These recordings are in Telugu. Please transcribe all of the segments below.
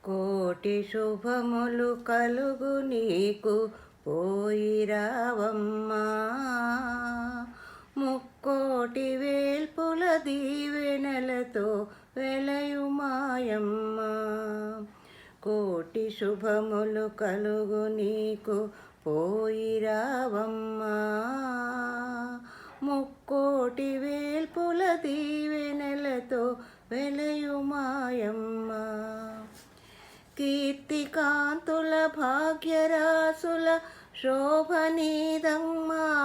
కోటి శుభములు కలుగు నీకు పోయిరావమ్మా. ముక్కోటి వేల్పుల దీవెనలతో వెలయుమాయమ్మ. కోటి శుభములు కలుగు నీకు పోయిరావమ్మా. ముక్కోటి వేల్పుల దీవెనలతో వెలయుమాయమ్మ. కీర్తికాంతుల భాగ్యరాసుల శోభనీదమ్మా.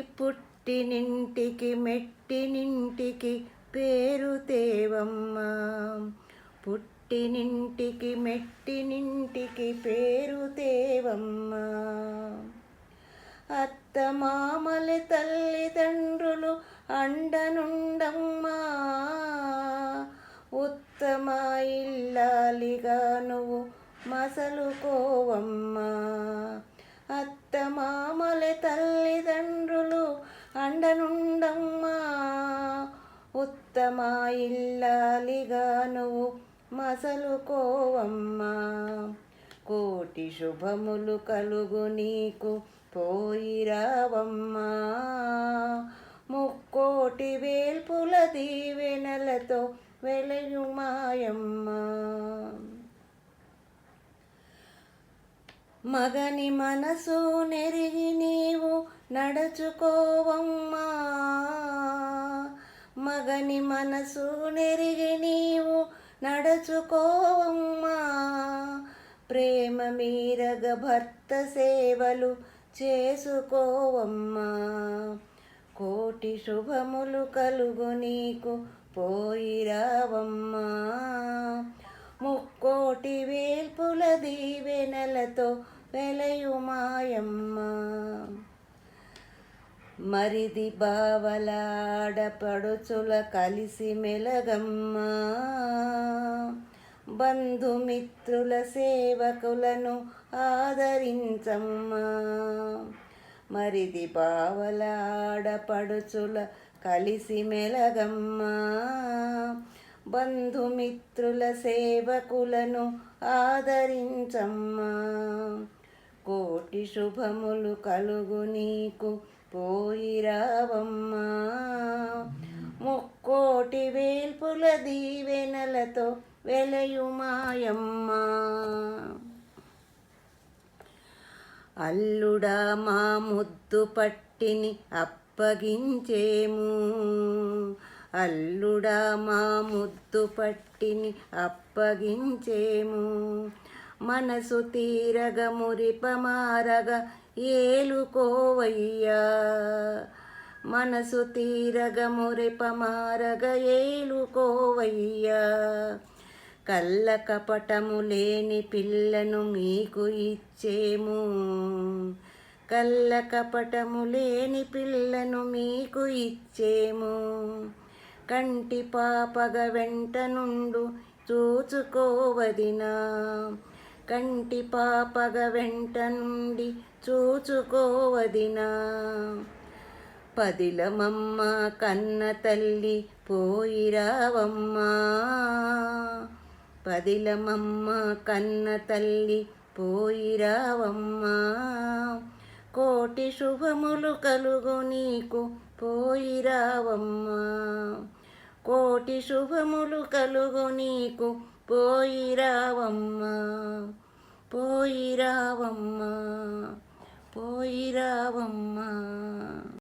పుట్టినింటికి మెట్టినింటికి పేరు తేవమ్మా. పుట్టినింటికి మెట్టినింటికి పేరు తేవమ్మా. అత్తమామల తల్లిదండ్రులు అండనుండమ్మా. ఉత్తమ ఇల్లాలిగా నువ్వు మసలుకోవమ్మా. అత్తమామల తల్లిదండ్రులు అండనుండమ్మా. ఉత్తమ ఇల్లాలిగా నువ్వు మసలుకోవమ్మా. కోటి శుభములు కలుగు నీకు పోయిరావమ్మా. ముక్కోటి వేల్పుల దీవెనలతో వెలయుమాయమ్మ. మగని మనసు నెరిగి నీవు నడుచుకోవమ్మా. మగని మనసు నెరిగి నీవు నడుచుకోవమ్మా. ప్రేమ మీరగ భర్త సేవలు చేసుకోవమ్మా. కోటి శుభములు కలుగు నీకు పోయిరావమ్మా. ముక్కోటి వేల్పుల దీవెనలతో వెలయుమాయమ్మ. మరిది బావలాడపడుచుల కలిసి మెలగమ్మా. బంధుమిత్రుల సేవకులను ఆదరించమ్మా. మరిది బావలాడపడుచుల కలిసి మెలగమ్మా. బంధుమిత్రుల సేవకులను ఆదరించమ్మా. కోటి శుభములు కలుగు నీకు పోయిరావమ్మా. ముక్కోటి వేల్పుల దీవెనలతో వెలయుమాయమ్మ. అల్లుడా మా ముద్దు పట్టిని అప్పగించేము. అల్లుడా మా ముద్దు పట్టిని అప్పగించేము. మనసు తీరగ మురిపమారగ ఏలుకోవయ్యా. మనసు తీరగ మురిపమారగ ఏలుకోవయ్యా. కళ్ళ కపటము లేని పిల్లను మీకు ఇచ్చేము. కళ్ళ కపటము లేని పిల్లను మీకు ఇచ్చేము. కంటి పాపగ వెంట నుండు చూచుకోవదినా. కంటి పాపగ వెంట నుండి చూచుకోవదినా. పదిలమమ్మ కన్న తల్లి పోయిరావమ్మా. పదిలమమ్మ కన్న తల్లి పోయిరావమ్మా. కోటి శుభములు కలుగు నీకు పోయిరావమ్మా. కోటి శుభములు కలుగు నీకు పోయిరావమ్మా. పోయిరావమ్మా. పోయిరావమ్మా.